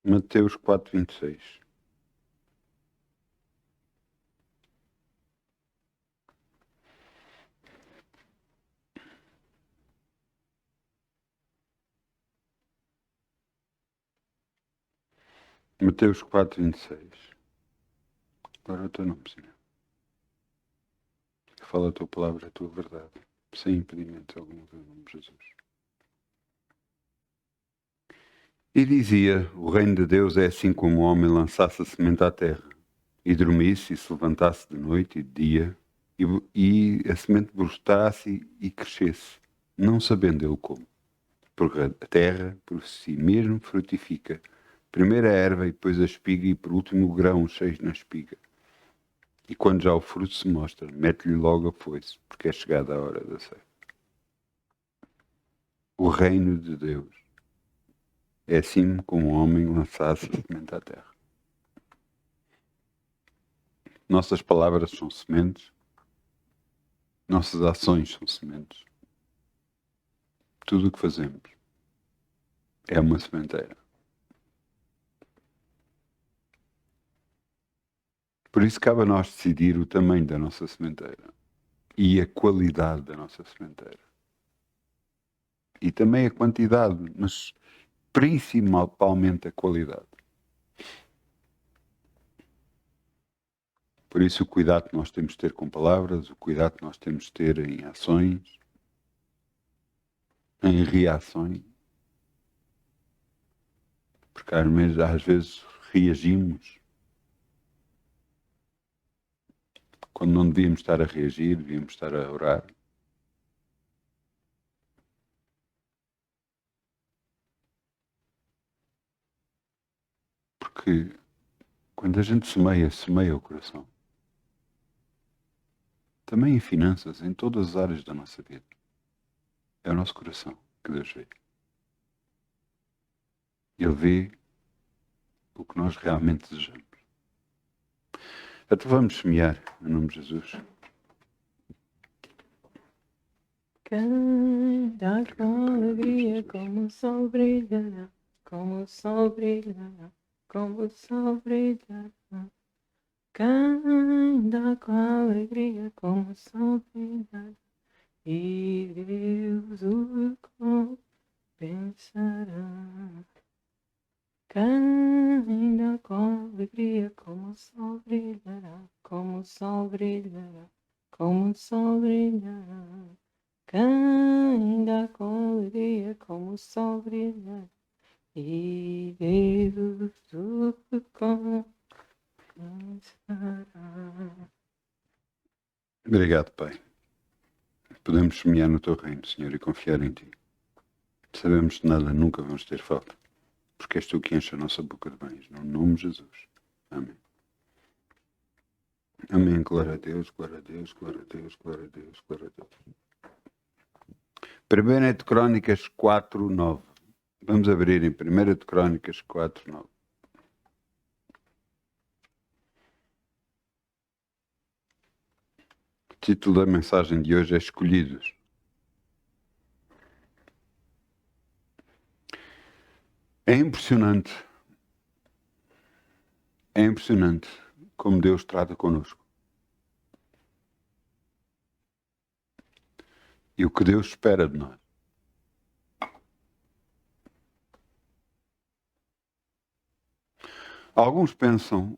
Mateus 4:26. Mateus 4:26. Agora o teu nome, Senhor. Fala a tua palavra, a tua verdade, sem impedimento algum, em nome de Jesus. E dizia: o reino de Deus é assim como o homem lançasse a semente à terra, e dormisse e se levantasse de noite e de dia, e a semente brotasse e crescesse, não sabendo ele como. Porque a terra por si mesmo frutifica, primeiro a erva e depois a espiga e por último o grão cheio na espiga. E quando já o fruto se mostra, mete-lhe logo a foice, porque é chegada a hora da ceifa. O reino de Deus é assim como um homem lançasse a semente à terra. Nossas palavras são sementes, nossas ações são sementes. Tudo o que fazemos é uma sementeira. Por isso cabe a nós decidir o tamanho da nossa sementeira e a qualidade da nossa sementeira. E também a quantidade, mas principalmente a qualidade. Por isso o cuidado que nós temos de ter com palavras, o cuidado que nós temos de ter em ações, em reações, porque às vezes reagimos quando não devíamos estar a reagir, devíamos estar a orar. Porque quando a gente semeia o coração. Também em finanças, em todas as áreas da nossa vida. É o nosso coração que Deus vê. Ele vê o que nós realmente desejamos. Então vamos semear, em nome de Jesus. Canta com alegria como o sol brilhará, como o sol brilhará, como o sol brilhará. Canta com alegria como o sol brilhará, e Deus o compensará. Canta com alegria como o sol brilhará, como o sol brilhará, como o sol brilhará. Canta com alegria como o sol brilha, e Deus o compensará. Obrigado, Pai. Podemos semear no teu reino, Senhor, e confiar em ti. Sabemos que nada, nunca vamos ter falta, porque és tu que enche a nossa boca de bens, no nome de Jesus. Amém. Amém. Glória a Deus, glória a Deus, glória a Deus, glória a Deus, glória a Deus. 1 de Crónicas 4:9. Vamos abrir em 1 de Crónicas 4:9. O título da mensagem de hoje é Escolhidos. É impressionante como Deus trata connosco. E o que Deus espera de nós. Alguns pensam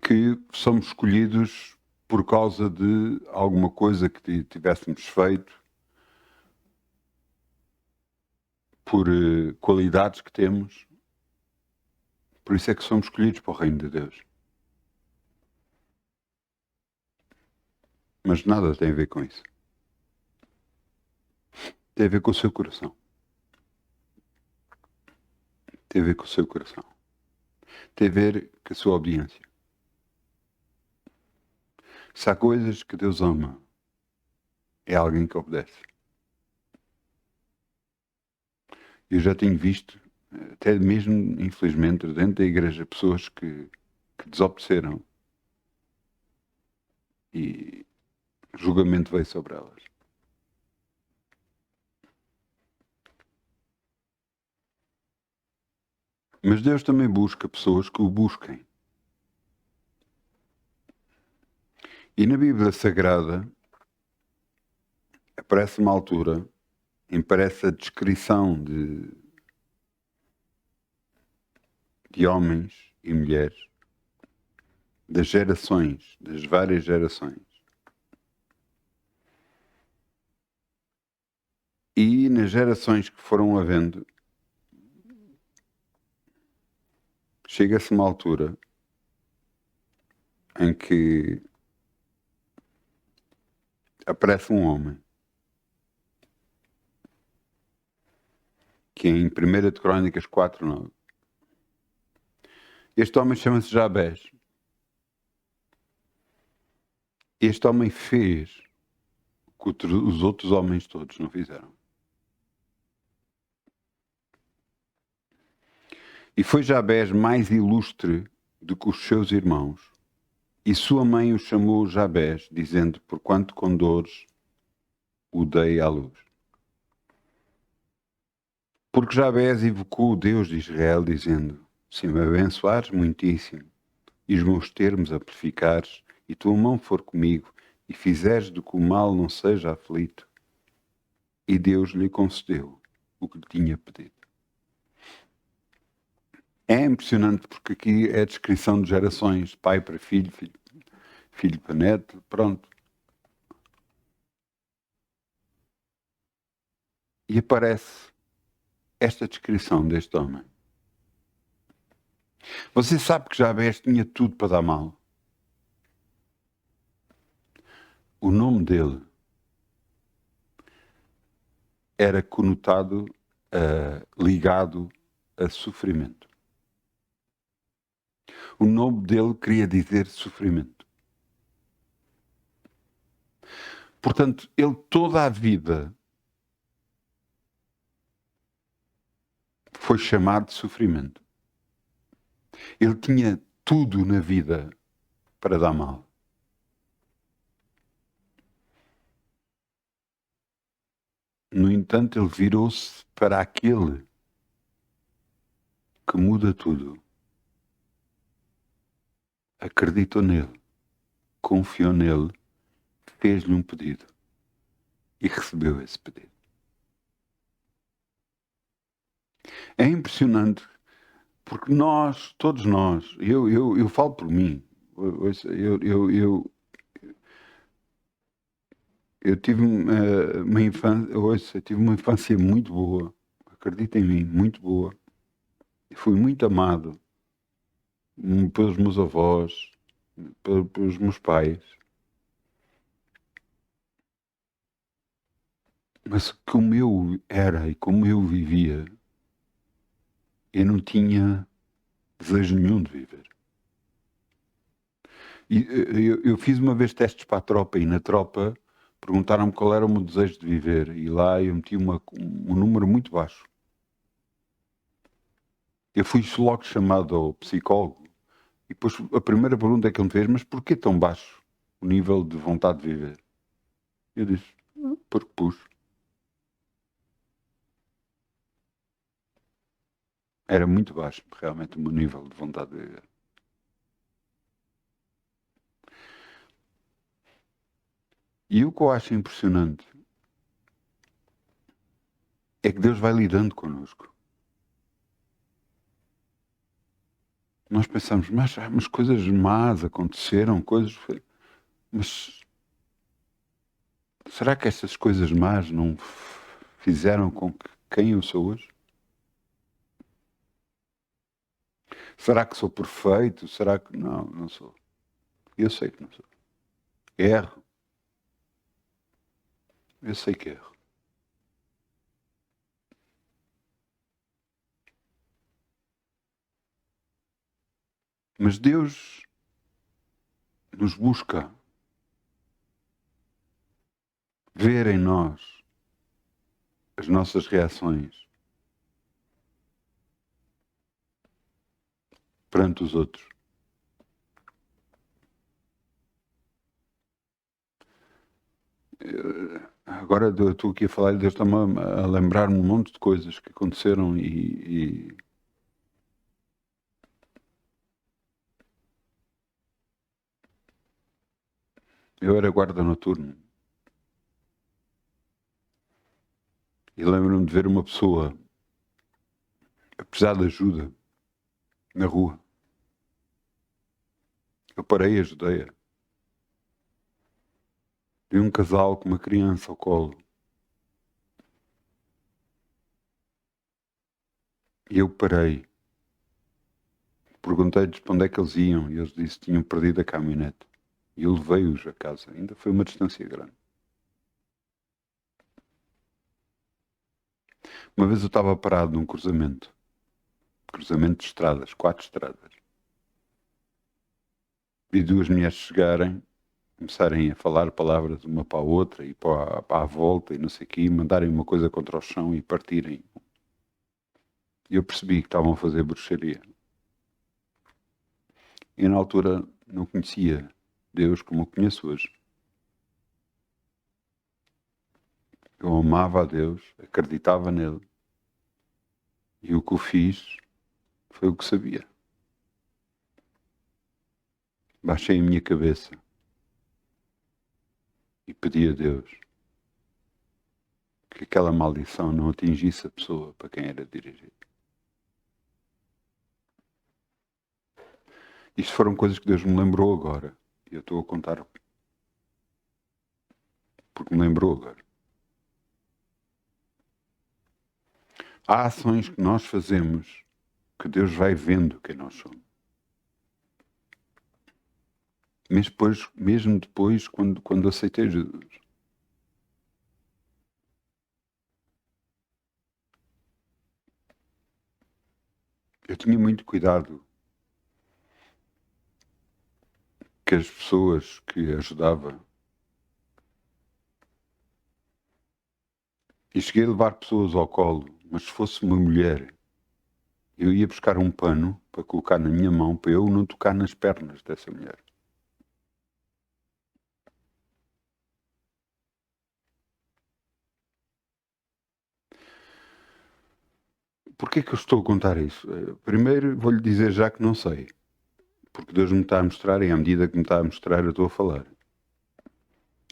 que somos escolhidos por causa de alguma coisa que tivéssemos feito, por qualidades que temos. Por isso é que somos escolhidos para o reino de Deus. Mas nada tem a ver com isso. Tem a ver com o seu coração. Tem a ver com o seu coração. Tem a ver com a sua obediência. Se há coisas que Deus ama, é alguém que obedece. Eu já tenho visto, até mesmo, infelizmente, dentro da igreja, pessoas que desobedeceram e o julgamento veio sobre elas. Mas Deus também busca pessoas que o busquem. E na Bíblia Sagrada aparece uma altura em que aparece a descrição de homens e mulheres, das gerações, das várias gerações. E nas gerações que foram havendo, chega-se uma altura em que aparece um homem que em 1 de Crónicas 4:9. Este homem chama-se Jabés. Este homem fez o que os outros homens todos não fizeram. E foi Jabés mais ilustre do que os seus irmãos. E sua mãe o chamou Jabés, dizendo, porquanto com dores o dei à luz. Porque Jabés invocou o Deus de Israel, dizendo, se me abençoares muitíssimo, e os meus termos amplificares, e tua mão for comigo, e fizeres de que o mal não seja aflito. E Deus lhe concedeu o que lhe tinha pedido. É impressionante porque aqui é a descrição de gerações, pai para filho, filho para neto, pronto. E aparece esta descrição deste homem. Você sabe que Jabés tinha tudo para dar mal. O nome dele era conotado, ligado a sofrimento. O nome dele queria dizer sofrimento. Portanto, ele toda a vida foi chamado de sofrimento. Ele tinha tudo na vida para dar mal. No entanto, ele virou-se para aquele que muda tudo. Acreditou nele, confiou nele, fez-lhe um pedido e recebeu esse pedido. É impressionante porque nós, todos nós, eu falo por mim, eu tive uma infância, tive uma infância muito boa, acredita em mim, muito boa. Fui muito amado pelos meus avós, pelos meus pais. Mas como eu era e como eu vivia, eu não tinha desejo nenhum de viver. E eu fiz uma vez testes para a tropa e na tropa perguntaram-me qual era o meu desejo de viver e lá eu meti um número muito baixo. Eu fui logo chamado ao psicólogo e depois a primeira pergunta que ele me fez, mas porquê tão baixo o nível de vontade de viver? Eu disse, porque pus. Era muito baixo, realmente, o meu nível de vontade de viver. E o que eu acho impressionante é que Deus vai lidando connosco. Nós pensamos, mas coisas más aconteceram, mas será que essas coisas más não fizeram com que quem eu sou hoje? Será que sou perfeito? Será que não, não sou? Eu sei que não sou. Erro. Eu sei que erro. Mas Deus nos busca ver em nós as nossas reações perante os outros. Agora eu estou aqui a falar e Deus está-me a lembrar-me um monte de coisas que aconteceram e Eu era guarda noturno. E lembro-me de ver uma pessoa a precisar de ajuda na rua. Eu parei e ajudei-a. Vi um casal com uma criança ao colo. E eu parei. Perguntei-lhes para onde é que eles iam e eles disseram que tinham perdido a caminhonete. E eu levei-os a casa. Ainda foi uma distância grande. Uma vez eu estava parado num cruzamento. Cruzamento de estradas, 4 estradas. Vi 2 mulheres chegarem, começarem a falar palavras uma para a outra e para a volta e não sei o quê, mandarem uma coisa contra o chão e partirem. E eu percebi que estavam a fazer bruxaria. E na altura não conhecia Deus como o conheço hoje. Eu amava a Deus, acreditava nele. E o que eu fiz foi o que sabia. Baixei a minha cabeça e pedi a Deus que aquela maldição não atingisse a pessoa para quem era dirigido. Isto foram coisas que Deus me lembrou agora. E eu estou a contar porque me lembrou agora. Há ações que nós fazemos que Deus vai vendo quem nós somos. Mesmo depois quando aceitei Jesus. Eu tinha muito cuidado que as pessoas que ajudava, e cheguei a levar pessoas ao colo, mas se fosse uma mulher, eu ia buscar um pano para colocar na minha mão para eu não tocar nas pernas dessa mulher. Porquê que eu estou a contar isso? Primeiro vou-lhe dizer já que não sei. Porque Deus me está a mostrar e à medida que me está a mostrar eu estou a falar.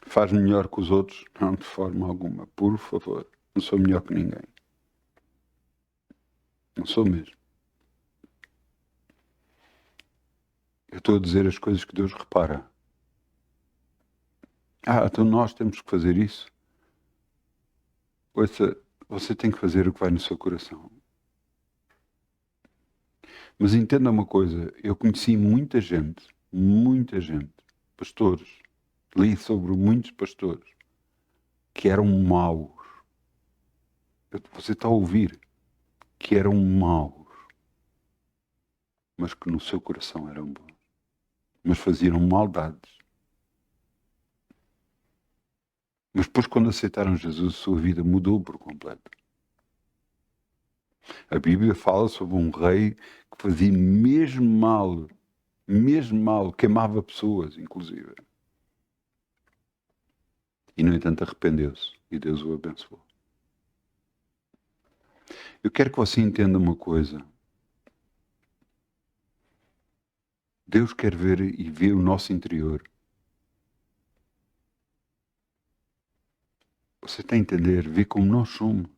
Faz-me melhor que os outros? Não, de forma alguma. Por favor. Não sou melhor que ninguém. Não sou mesmo. Eu estou a dizer as coisas que Deus repara. Então nós temos que fazer isso? Ouça, você tem que fazer o que vai no seu coração. Mas entenda uma coisa, eu conheci muita gente, pastores, li sobre muitos pastores que eram maus. Você está a ouvir? Que eram maus, mas que no seu coração eram bons. Mas faziam maldades. Mas depois, quando aceitaram Jesus, a sua vida mudou por completo. A Bíblia fala sobre um rei que fazia mesmo mal, queimava pessoas, inclusive. E, no entanto, arrependeu-se e Deus o abençoou. Eu quero que você entenda uma coisa. Deus quer ver e ver o nosso interior. Você está a entender? Ver como nós somos.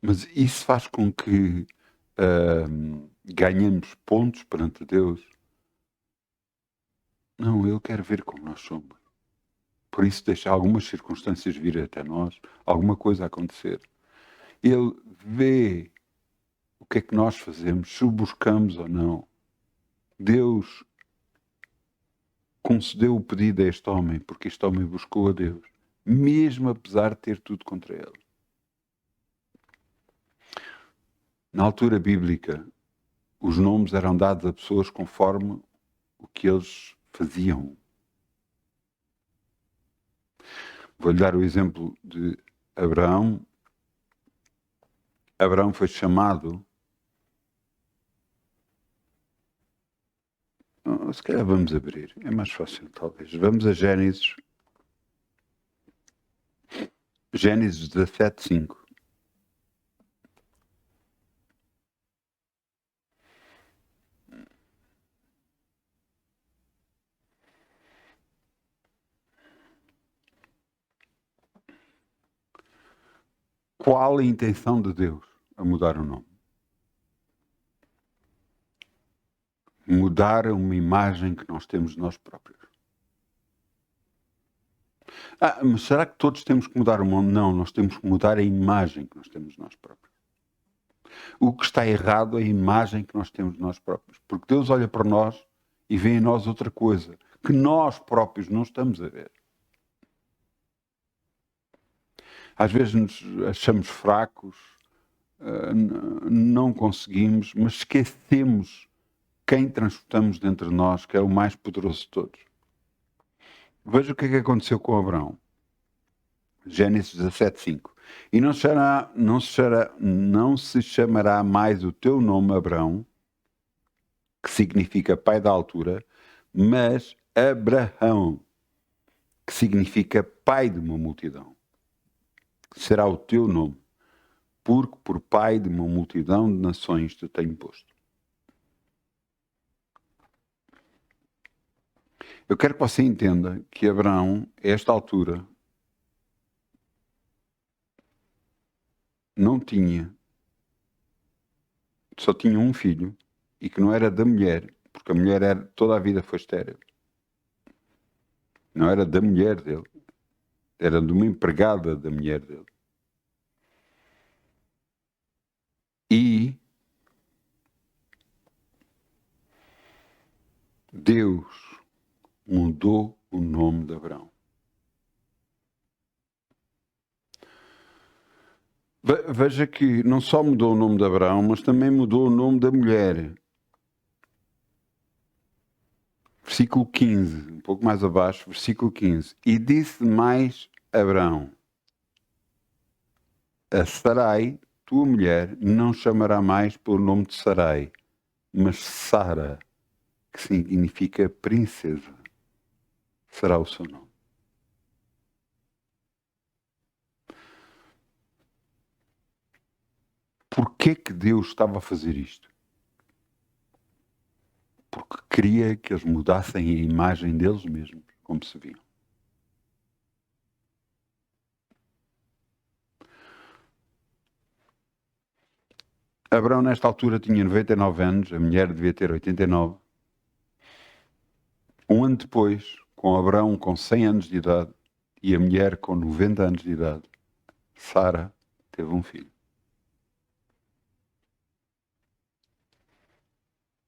Mas isso faz com que ganhemos pontos perante Deus. Não, Ele quer ver como nós somos. Por isso deixa algumas circunstâncias vir até nós, alguma coisa acontecer. Ele vê o que é que nós fazemos, se o buscamos ou não. Deus concedeu o pedido a este homem, porque este homem buscou a Deus, mesmo apesar de ter tudo contra ele. Na altura bíblica, os nomes eram dados a pessoas conforme o que eles faziam. Vou-lhe dar o exemplo de Abraão. Abraão foi chamado. Se calhar vamos abrir, é mais fácil talvez. Vamos a Gênesis. Gênesis 17:5. Qual a intenção de Deus a mudar o nome? Mudar uma imagem que nós temos de nós próprios. Mas será que todos temos que mudar o nome? Não, nós temos que mudar a imagem que nós temos de nós próprios. O que está errado é a imagem que nós temos de nós próprios. Porque Deus olha para nós e vê em nós outra coisa que nós próprios não estamos a ver. Às vezes nos achamos fracos, não conseguimos, mas esquecemos quem transportamos dentro de nós, que é o mais poderoso de todos. Veja o que é que aconteceu com Abraão. Gênesis 17:5. E não se chamará mais o teu nome Abraão, que significa pai da altura, mas Abraão, que significa pai de uma multidão. Será o teu nome, porque por pai de uma multidão de nações te tenho posto. Eu quero que você entenda que Abraão, a esta altura, só tinha um filho, e que não era da mulher, porque a mulher toda a vida foi estéril. Não era da mulher dele, era de uma empregada da mulher dele. E Deus mudou o nome de Abraão. Veja que não só mudou o nome de Abraão, mas também mudou o nome da mulher. Versículo 15, um pouco mais abaixo, versículo 15. E disse mais Abraão: a Sarai, tua mulher, não chamará mais pelo nome de Sarai, mas Sara, que significa princesa, será o seu nome. Porquê que Deus estava a fazer isto? Porque queria que eles mudassem a imagem deles mesmos, como se viam. Abraão, nesta altura, tinha 99 anos, a mulher devia ter 89. Um ano depois, com Abraão com 100 anos de idade e a mulher com 90 anos de idade, Sara teve um filho.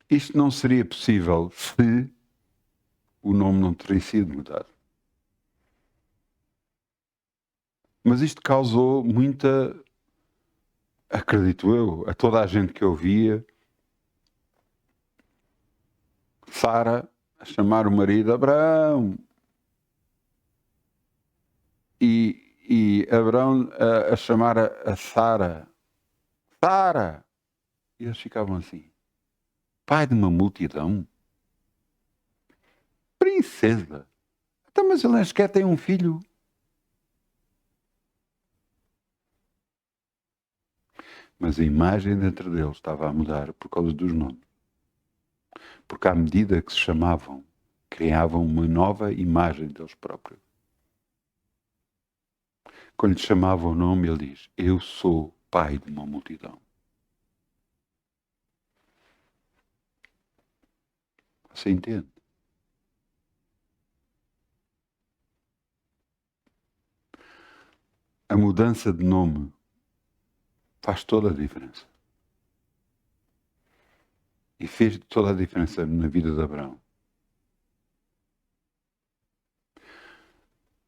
Isto não seria possível se o nome não tivesse sido mudado. Mas isto causou muita, acredito eu, a toda a gente que ouvia, Sara a chamar o marido Abraão e Abraão a chamar a Sara, Sara, e eles ficavam assim: pai de uma multidão, princesa, então, mas ele nem sequer tem um filho. Mas a imagem dentro deles estava a mudar por causa dos nomes. Porque à medida que se chamavam, criavam uma nova imagem deles próprios. Quando lhe chamavam o nome, ele diz: eu sou pai de uma multidão. Você entende? A mudança de nome faz toda a diferença. E fez toda a diferença na vida de Abraão.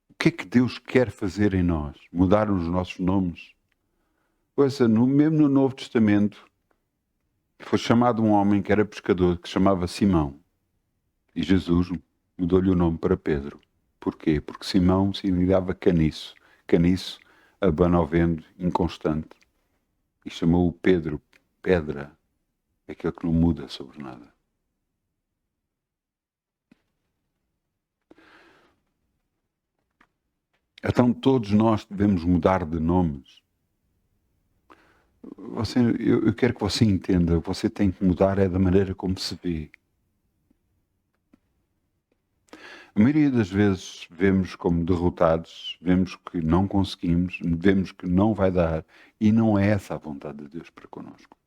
O que é que Deus quer fazer em nós? Mudar os nossos nomes? Pois, mesmo no Novo Testamento, foi chamado um homem que era pescador, que se chamava Simão. E Jesus mudou-lhe o nome para Pedro. Porquê? Porque Simão significava caniço. Caniço, abanovendo, inconstante. E chamou-o Pedro, pedra, aquele que não muda sobre nada. Então todos nós devemos mudar de nomes. Eu quero que você entenda, você tem que mudar é da maneira como se vê. A maioria das vezes vemos como derrotados, vemos que não conseguimos, vemos que não vai dar, e não é essa a vontade de Deus para connosco.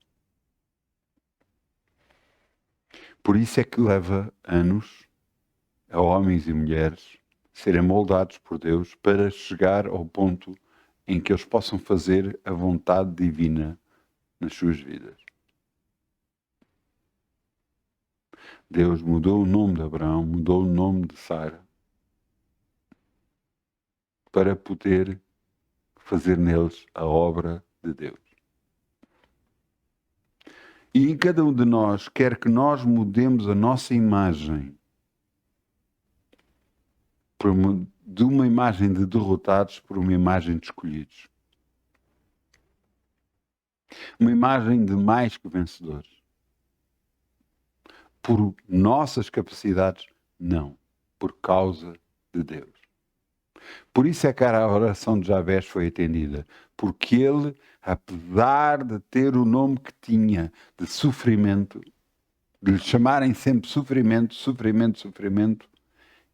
Por isso é que leva anos a homens e mulheres serem moldados por Deus para chegar ao ponto em que eles possam fazer a vontade divina nas suas vidas. Deus mudou o nome de Abraão, mudou o nome de Sara, para poder fazer neles a obra de Deus. E em cada um de nós, quer que nós mudemos a nossa imagem de uma imagem de derrotados por uma imagem de escolhidos. Uma imagem de mais que vencedores. Por nossas capacidades, não. Por causa de Deus. Por isso é que a oração de Jabés foi atendida. Porque ele, apesar de ter o nome que tinha de sofrimento, de lhe chamarem sempre sofrimento, sofrimento, sofrimento,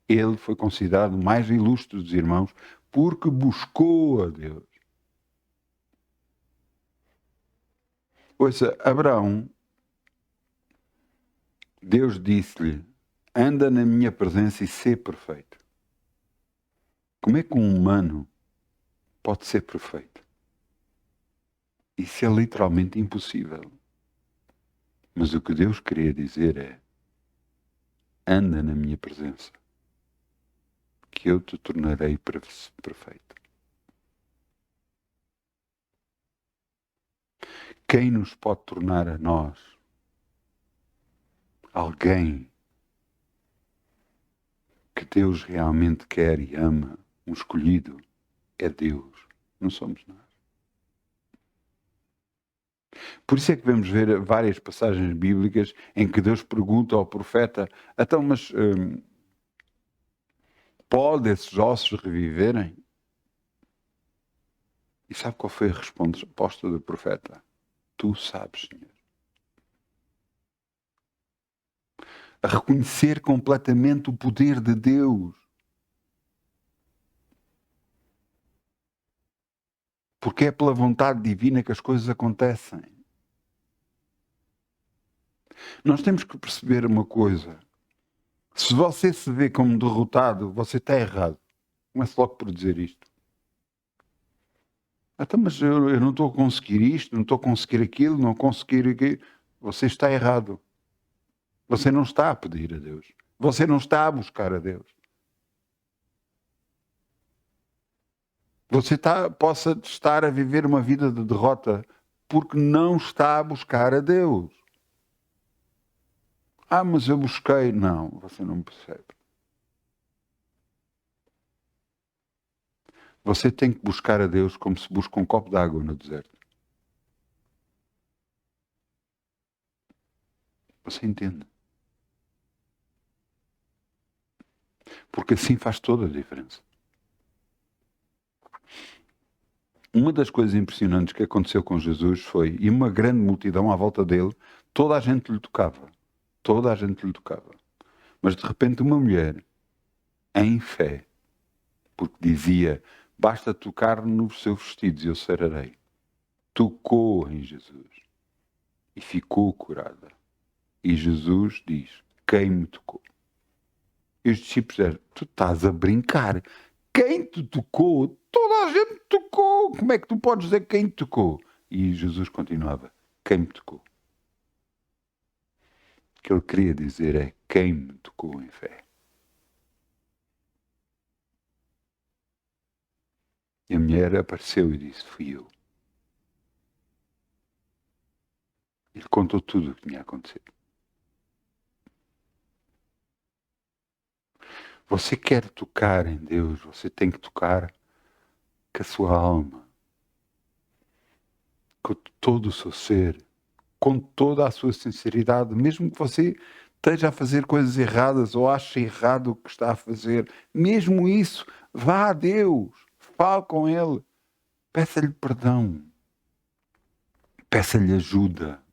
ele foi considerado o mais ilustre dos irmãos porque buscou a Deus. Ouça, Abraão, Deus disse-lhe, anda na minha presença e sê perfeito. Como é que um humano pode ser perfeito? Isso é literalmente impossível. Mas o que Deus queria dizer é, anda na minha presença, que eu te tornarei perfeito. Quem nos pode tornar a nós alguém que Deus realmente quer e ama, um escolhido, é Deus, não somos nós. Por isso é que vamos ver várias passagens bíblicas em que Deus pergunta ao profeta, então, mas pode esses ossos reviverem? E sabe qual foi a resposta do profeta? Tu sabes, Senhor. A reconhecer completamente o poder de Deus. Porque é pela vontade divina que as coisas acontecem. Nós temos que perceber uma coisa. Se você se vê como derrotado, você está errado. Comece logo por dizer isto. Então, mas eu não estou a conseguir isto, não estou a conseguir aquilo, não conseguir aquilo. Você está errado. Você não está a pedir a Deus. Você não está a buscar a Deus. Você possa estar a viver uma vida de derrota porque não está a buscar a Deus. Ah, mas eu busquei. Não, você não percebe. Você tem que buscar a Deus como se busca um copo de água no deserto. Você entende? Porque assim faz toda a diferença. Uma das coisas impressionantes que aconteceu com Jesus foi, e uma grande multidão à volta dele, toda a gente lhe tocava. Toda a gente lhe tocava. Mas de repente uma mulher, em fé, porque dizia, basta tocar nos seus vestidos e eu sararei. Tocou em Jesus e ficou curada. E Jesus diz, quem me tocou? E os discípulos disseram, tu estás a brincar. Quem te tocou? Toda a gente tocou. Como é que tu podes dizer quem te tocou? E Jesus continuava, quem me tocou? O que ele queria dizer é, quem me tocou em fé? E a mulher apareceu e disse, fui eu. Ele contou tudo o que tinha acontecido. Você quer tocar em Deus, você tem que tocar com a sua alma, com todo o seu ser, com toda a sua sinceridade, mesmo que você esteja a fazer coisas erradas ou ache errado o que está a fazer, mesmo isso, vá a Deus, fale com Ele, peça-lhe perdão, peça-lhe ajuda.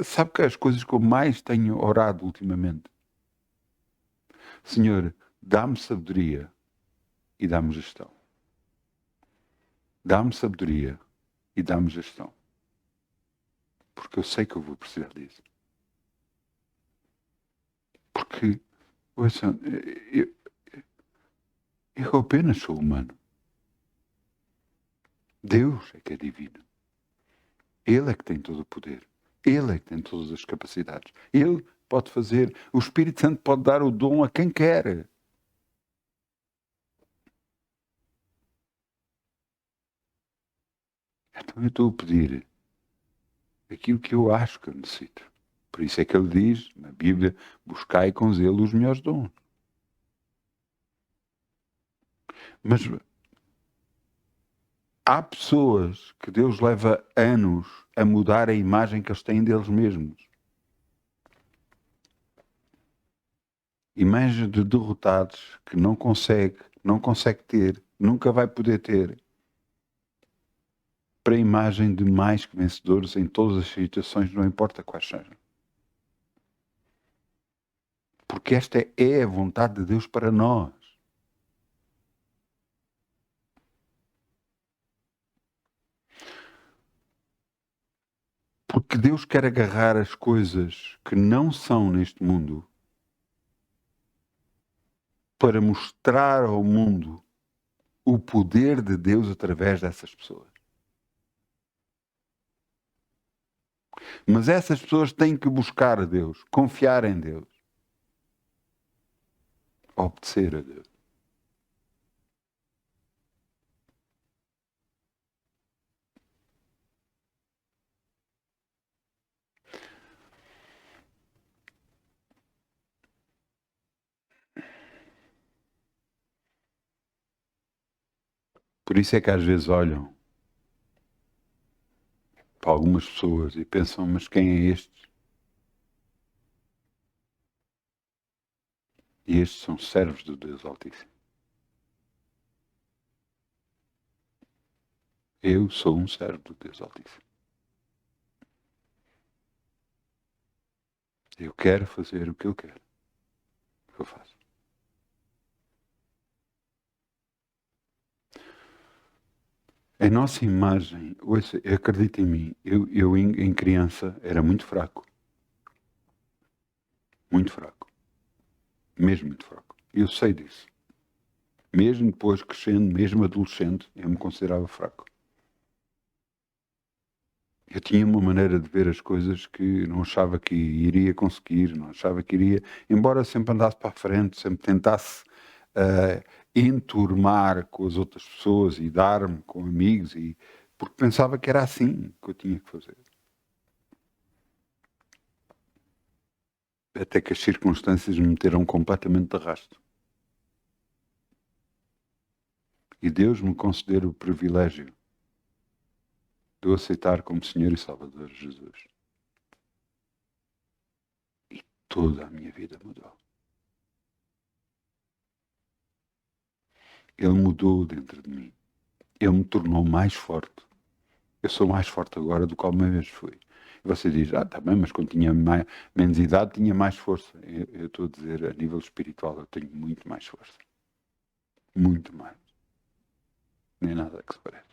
Sabe que as coisas que eu mais tenho orado ultimamente? Senhor, dá-me sabedoria e dá-me gestão. Dá-me sabedoria e dá-me gestão. Porque eu sei que eu vou precisar disso. Porque, ouça, eu apenas sou humano. Deus é que é divino. Ele é que tem todo o poder. Ele é que tem todas as capacidades. Ele pode fazer. O Espírito Santo pode dar o dom a quem quer. Então eu estou a pedir aquilo que eu acho que eu necessito. Por isso é que ele diz, na Bíblia, buscai com zelo os melhores dons. Mas há pessoas que Deus leva anos a mudar a imagem que eles têm deles mesmos. Imagem de derrotados que não consegue ter, nunca vai poder ter. Para a imagem de mais que vencedores em todas as situações, não importa quais sejam. Porque esta é a vontade de Deus para nós. Porque Deus quer agarrar as coisas que não são neste mundo para mostrar ao mundo o poder de Deus através dessas pessoas. Mas essas pessoas têm que buscar a Deus, confiar em Deus, obedecer a Deus. Por isso é que às vezes olham para algumas pessoas e pensam, mas quem é este? E estes são servos do Deus Altíssimo. Eu sou um servo do Deus Altíssimo. Eu quero fazer o que eu quero. O que eu faço. A nossa imagem, ouça, acredita em mim, eu em criança era muito fraco. Muito fraco. Mesmo muito fraco. Eu sei disso. Mesmo depois crescendo, mesmo adolescente, eu me considerava fraco. Eu tinha uma maneira de ver as coisas que não achava que iria conseguir, não achava que iria, embora sempre andasse para a frente, sempre tentasse enturmar com as outras pessoas e dar-me com amigos, porque pensava que era assim que eu tinha que fazer. Até que as circunstâncias me meteram completamente de arrasto. E Deus me concedeu o privilégio de o aceitar como Senhor e Salvador Jesus. E toda a minha vida mudou. Ele mudou dentro de mim. Ele me tornou mais forte. Eu sou mais forte agora do que alguma vez fui. E você diz, tá bem, mas quando tinha menos idade tinha mais força. Eu estou a dizer, a nível espiritual, eu tenho muito mais força. Muito mais. Nem nada que se parece.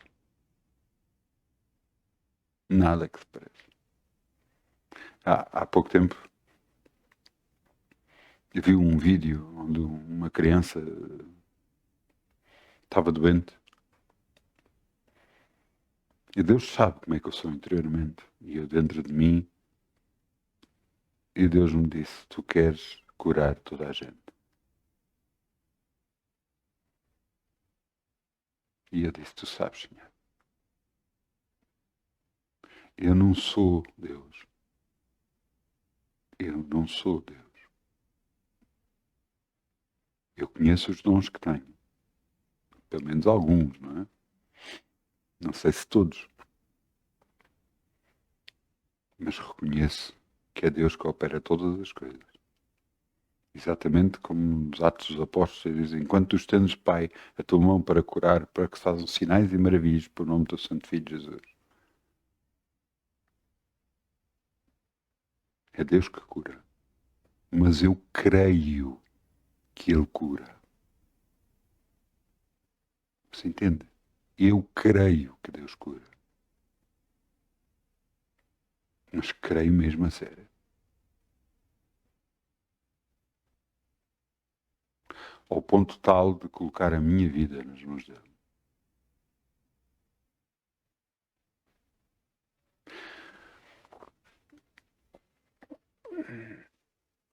Nada que se parece. Há pouco tempo eu vi um vídeo onde uma criança estava doente. E Deus sabe como é que eu sou interiormente. E eu dentro de mim. E Deus me disse, tu queres curar toda a gente. E eu disse, tu sabes, Senhor. Eu não sou Deus. Eu não sou Deus. Eu conheço os dons que tenho. Pelo menos alguns, não é? Não sei se todos. Mas reconheço que é Deus que opera todas as coisas. Exatamente como nos Atos dos Apóstolos dizem, enquanto tu estendes, Pai, a tua mão para curar, para que se façam sinais e maravilhas por nome do teu Santo Filho Jesus. É Deus que cura. Mas eu creio que Ele cura. Você entende? Eu creio que Deus cura. Mas creio mesmo a sério. Ao ponto tal de colocar a minha vida nas mãos dele.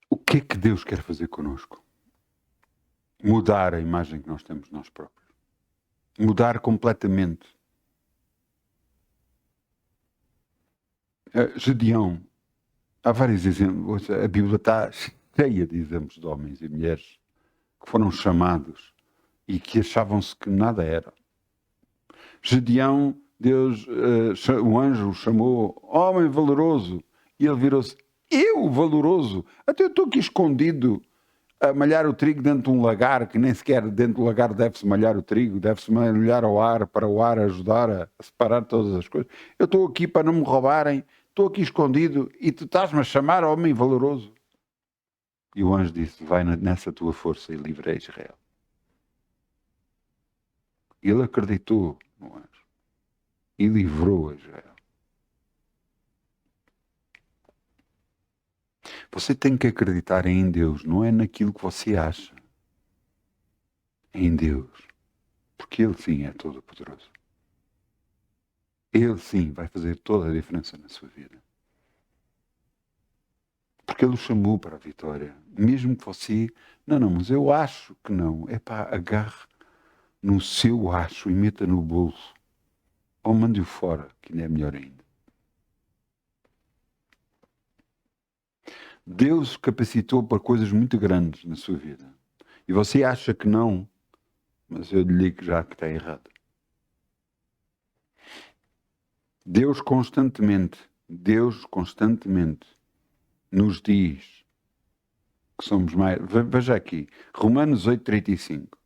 O que é que Deus quer fazer connosco? Mudar a imagem que nós temos de nós próprios. Mudar completamente. Gedeão, há vários exemplos. A Bíblia está cheia de exemplos de homens e mulheres que foram chamados e que achavam-se que nada era. Gedeão, Deus, o anjo o chamou homem valoroso e ele virou-se, eu valoroso? Até eu estou aqui escondido a malhar o trigo dentro de um lagar, que nem sequer dentro do lagar deve-se malhar o trigo, deve-se malhar ao ar, para o ar ajudar a separar todas as coisas. Eu estou aqui para não me roubarem, estou aqui escondido e tu estás-me a chamar homem valoroso. E o anjo disse, vai nessa tua força e livrei Israel. Ele acreditou no anjo e livrou Israel. Você tem que acreditar em Deus, não é naquilo que você acha. É em Deus. Porque Ele sim é todo poderoso. Ele sim vai fazer toda a diferença na sua vida. Porque Ele o chamou para a vitória. Mesmo que você, não, mas eu acho que não. É pá, agarre no seu acho e meta no bolso. Ou mande-o fora, que ainda é melhor ainda. Deus o capacitou para coisas muito grandes na sua vida. E você acha que não, mas eu lhe digo já que está errado. Deus constantemente nos diz que somos mais... Veja aqui, Romanos 8,35.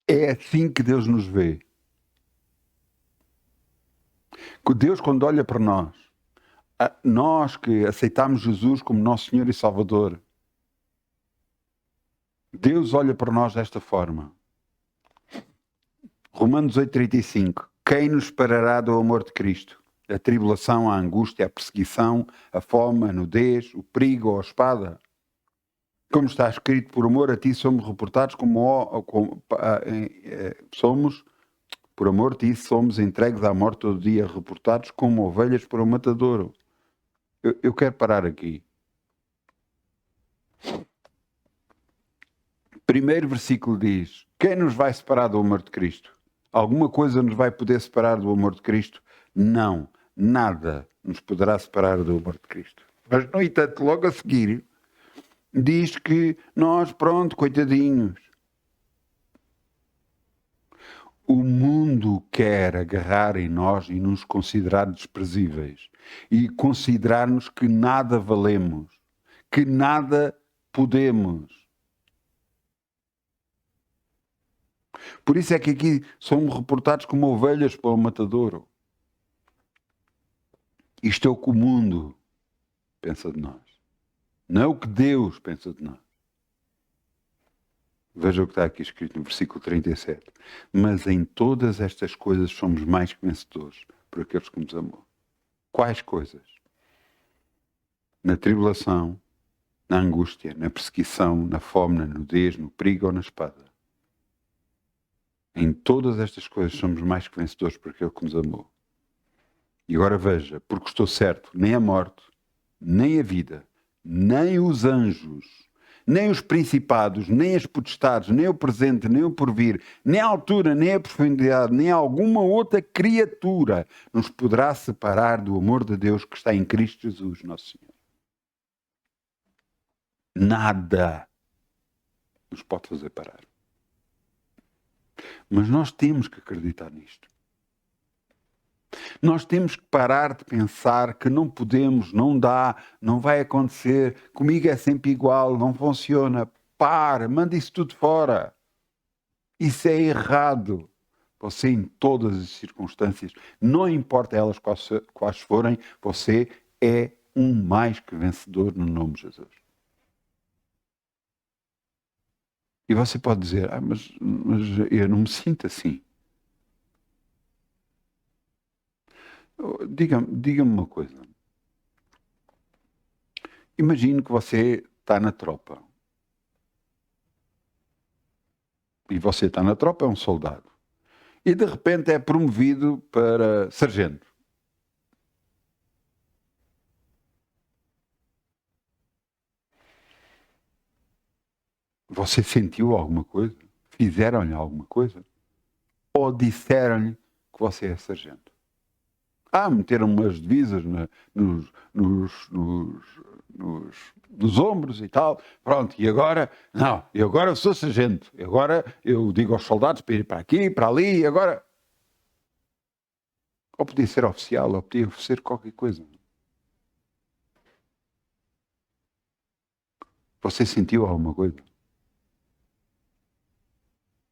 É assim que Deus nos vê. Que Deus, quando olha para nós que aceitamos Jesus como nosso Senhor e Salvador, Deus olha para nós desta forma. Romanos 8,35. Quem nos parará do amor de Cristo? A tribulação, a angústia, a perseguição, a fome, a nudez, o perigo ou a espada? Como está escrito, por amor a ti somos reportados por amor de ti somos entregues à morte todo dia, reportados como ovelhas para o matadouro. Eu quero parar aqui. Primeiro versículo diz, quem nos vai separar do amor de Cristo? Alguma coisa nos vai poder separar do amor de Cristo? Não, nada nos poderá separar do amor de Cristo. Mas, no entanto, logo a seguir, diz que nós, pronto, coitadinhos. O mundo quer agarrar em nós e nos considerar desprezíveis e considerar-nos que nada valemos, que nada podemos. Por isso é que aqui somos reportados como ovelhas para o matadouro. Isto é o que o mundo pensa de nós. Não é o que Deus pensa de nós. Veja o que está aqui escrito no versículo 37. Mas em todas estas coisas somos mais que vencedores por aqueles que nos amou. Quais coisas? Na tribulação, na angústia, na perseguição, na fome, na nudez, no perigo ou na espada. Em todas estas coisas somos mais que vencedores por aquele que nos amou. E agora veja, porque estou certo, nem a morte, nem a vida, nem os anjos, nem os principados, nem as potestades, nem o presente, nem o porvir, nem a altura, nem a profundidade, nem alguma outra criatura nos poderá separar do amor de Deus que está em Cristo Jesus, nosso Senhor. Nada nos pode fazer parar. Mas nós temos que acreditar nisto. Nós temos que parar de pensar que não podemos, não dá, não vai acontecer, comigo é sempre igual, não funciona. par, manda isso tudo fora. Isso é errado. Você, em todas as circunstâncias, não importa elas quais forem, você é um mais que vencedor no nome de Jesus. E você pode dizer, mas eu não me sinto assim. Diga-me uma coisa. Imagine que você está na tropa. E você está na tropa, é um soldado. E de repente é promovido para sargento. Você sentiu alguma coisa? Fizeram-lhe alguma coisa? Ou disseram-lhe que você é sargento? Meteram umas divisas nos ombros e tal. Pronto, e agora? Não, e agora eu sou sargento. E agora eu digo aos soldados para ir para aqui, para ali, e agora... Ou podia ser oficial, ou podia ser qualquer coisa. Você sentiu alguma coisa?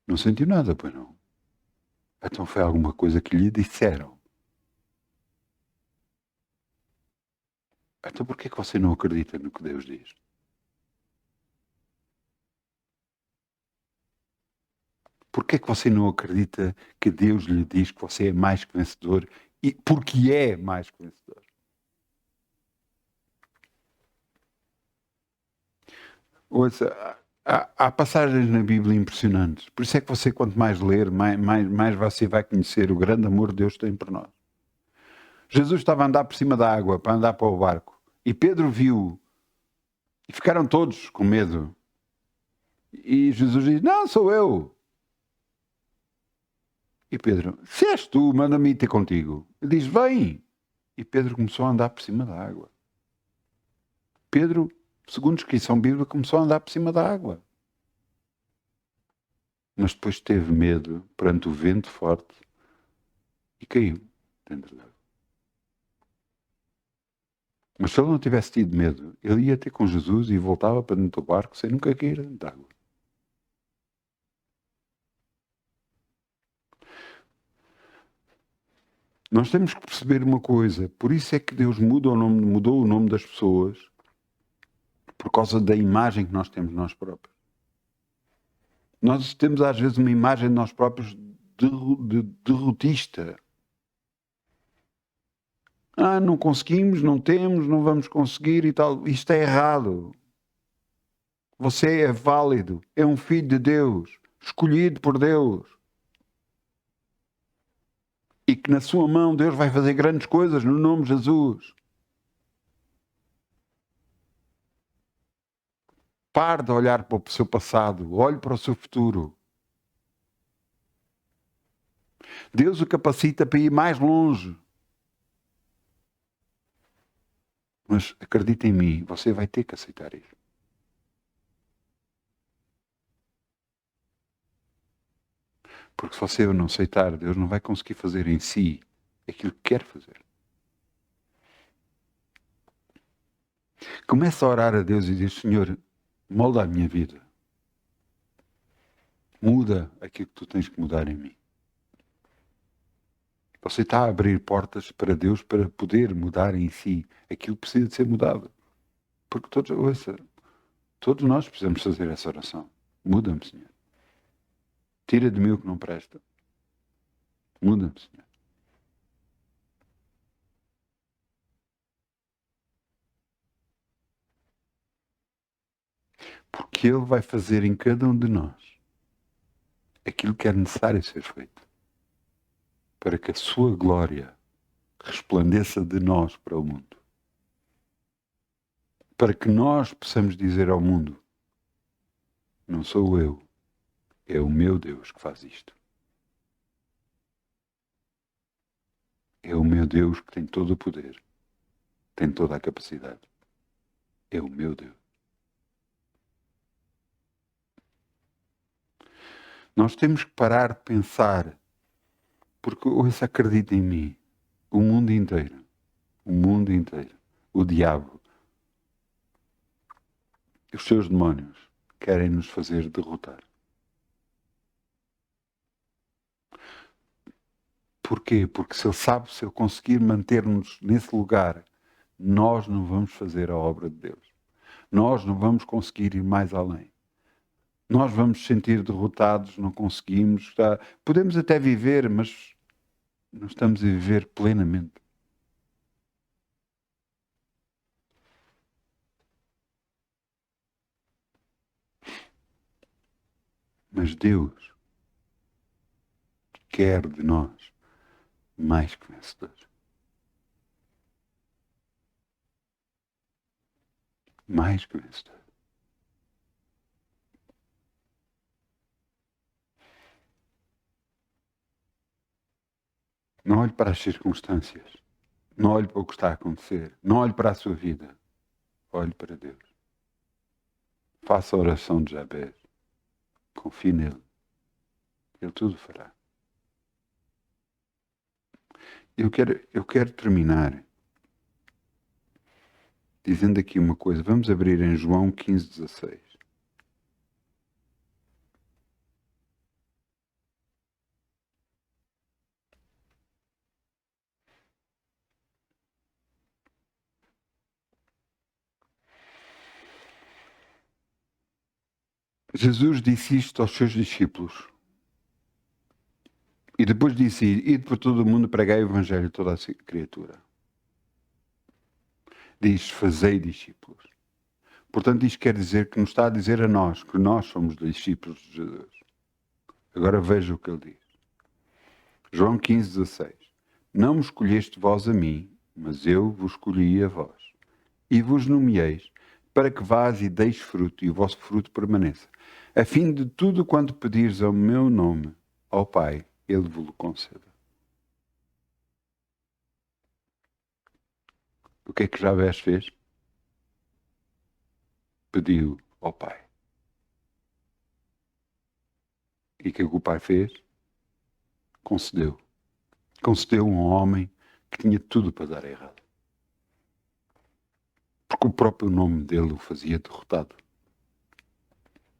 Não sentiu nada, pois não? Então foi alguma coisa que lhe disseram. Então porquê que você não acredita no que Deus diz? Porquê que você não acredita que Deus lhe diz que você é mais que vencedor e porque é mais que vencedor? Ouça, há passagens na Bíblia impressionantes. Por isso é que você, quanto mais ler, mais você vai conhecer o grande amor que Deus tem por nós. Jesus estava a andar por cima da água, para andar para o barco. E Pedro viu. E ficaram todos com medo. E Jesus diz, não, sou eu. E Pedro, se és tu, manda-me ir ter contigo. Ele diz, vem. E Pedro começou a andar por cima da água. Pedro, segundo a descrição bíblica, começou a andar por cima da água. Mas depois teve medo perante o vento forte e caiu dentro da água. Mas se ele não tivesse tido medo, ele ia ter com Jesus e voltava para dentro do barco sem nunca cair dentro da água. Nós temos que perceber uma coisa, por isso é que Deus mudou o nome das pessoas, por causa da imagem que nós temos de nós próprios. Nós temos às vezes uma imagem de nós próprios de derrotista. Não conseguimos, não temos, não vamos conseguir e tal. Isto é errado. Você é válido, é um filho de Deus, escolhido por Deus. E que na sua mão Deus vai fazer grandes coisas no nome de Jesus. Pare de olhar para o seu passado, olhe para o seu futuro. Deus o capacita para ir mais longe. Mas acredita em mim, você vai ter que aceitar isso. Porque se você não aceitar, Deus não vai conseguir fazer em si aquilo que quer fazer. Começa a orar a Deus e diz, Senhor, molda a minha vida. Muda aquilo que tu tens que mudar em mim. Você está a abrir portas para Deus para poder mudar em si aquilo que precisa de ser mudado. Porque todos nós precisamos fazer essa oração. Muda-me, Senhor. Tira de mim o que não presta. Muda-me, Senhor. Porque Ele vai fazer em cada um de nós aquilo que é necessário ser feito para que a sua glória resplandeça de nós para o mundo. Para que nós possamos dizer ao mundo, não sou eu, é o meu Deus que faz isto. É o meu Deus que tem todo o poder, tem toda a capacidade. É o meu Deus. Nós temos que parar de pensar, porque ouça, acredita em mim, o mundo inteiro, o diabo, os seus demónios, querem nos fazer derrotar. Porquê? Porque se Ele sabe, se Ele conseguir manter-nos nesse lugar, nós não vamos fazer a obra de Deus. Nós não vamos conseguir ir mais além. Nós vamos nos sentir derrotados, não conseguimos. Podemos até viver, mas não estamos a viver plenamente. Mas Deus quer de nós mais que vencedores. Mais que vencedores. Não olhe para as circunstâncias. Não olhe para o que está a acontecer. Não olhe para a sua vida. Olhe para Deus. Faça a oração de Jabez. Confie nele. Ele tudo fará. Eu quero terminar dizendo aqui uma coisa. Vamos abrir em João 15:16. Jesus disse isto aos seus discípulos. E depois disse, ide por todo o mundo, pregai o evangelho a toda a criatura. Diz, fazei discípulos. Portanto, isto quer dizer que nos está a dizer a nós que nós somos discípulos de Jesus. Agora veja o que ele diz. João 15:16. Não me escolheste vós a mim, mas eu vos escolhi a vós. E vos nomeeis, para que vás e deis fruto, e o vosso fruto permaneça. A fim de tudo quanto pedires ao meu nome, ao Pai, Ele vos conceda. O que é que Jabez fez? Pediu ao Pai. E o que é que o Pai fez? Concedeu. Concedeu um homem que tinha tudo para dar errado. Porque o próprio nome dele o fazia derrotado.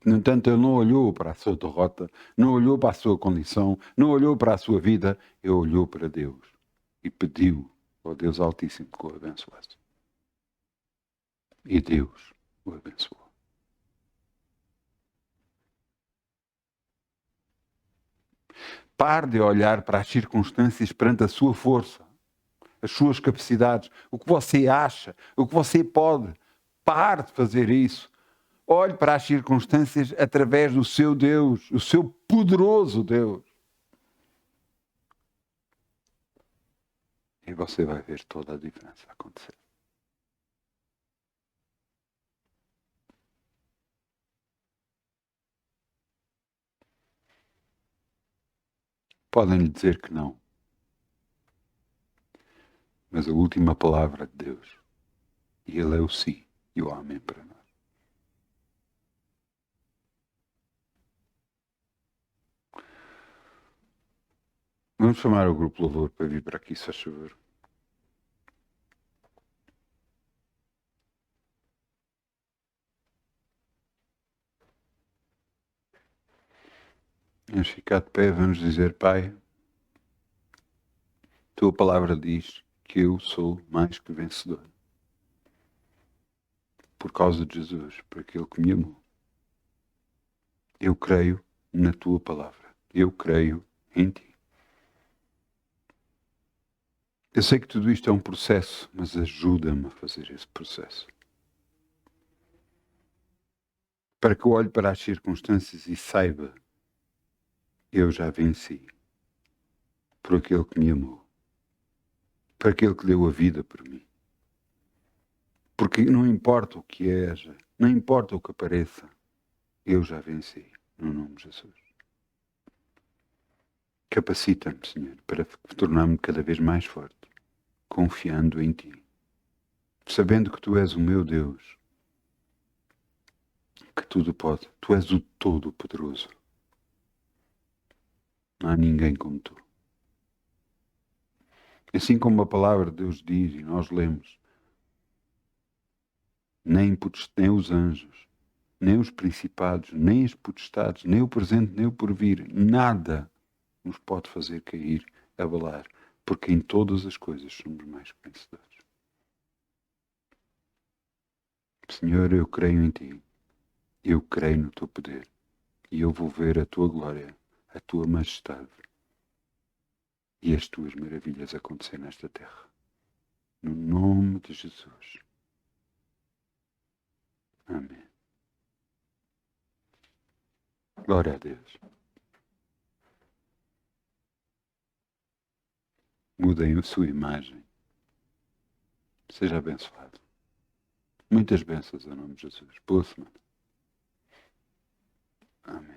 No entanto, ele não olhou para a sua derrota, não olhou para a sua condição, não olhou para a sua vida, ele olhou para Deus e pediu ao Deus Altíssimo que o abençoasse. E Deus o abençoou. Pare de olhar para as circunstâncias perante a sua força, as suas capacidades, o que você acha, o que você pode. Pare de fazer isso. Olhe para as circunstâncias através do seu Deus, o seu poderoso Deus. E você vai ver toda a diferença acontecer. Podem lhe dizer que não. Mas a última palavra de Deus, e Ele é o sim e o amém para nós. Vamos chamar o grupo Louvor para vir para aqui, se faz favor. Vamos ficar de pé, vamos dizer, Pai, Tua palavra diz que eu sou mais que vencedor. Por causa de Jesus, por aquele que me amou. Eu creio na Tua palavra. Eu creio em Ti. Eu sei que tudo isto é um processo, mas ajuda-me a fazer esse processo. Para que eu olhe para as circunstâncias e saiba, eu já venci. Por aquele que me amou. Por aquele que deu a vida por mim. Porque não importa o que haja, não importa o que apareça, eu já venci, no nome de Jesus. Capacita-me, Senhor, para tornar-me cada vez mais forte, confiando em Ti, sabendo que Tu és o meu Deus, que tudo pode. Tu és o Todo-Poderoso. Não há ninguém como Tu. Assim como a palavra de Deus diz, e nós lemos, nem os anjos, nem os principados, nem as potestades, nem o presente, nem o porvir, nada nos pode fazer cair, abalar, porque em todas as coisas somos mais que vencedores. Senhor, eu creio em Ti, eu creio no Teu poder, e eu vou ver a Tua glória, a Tua majestade e as Tuas maravilhas acontecer nesta terra. No nome de Jesus. Amém. Glória a Deus. Mudem a sua imagem. Seja abençoado. Muitas bênçãos em nome de Jesus. Boa semana. Amém.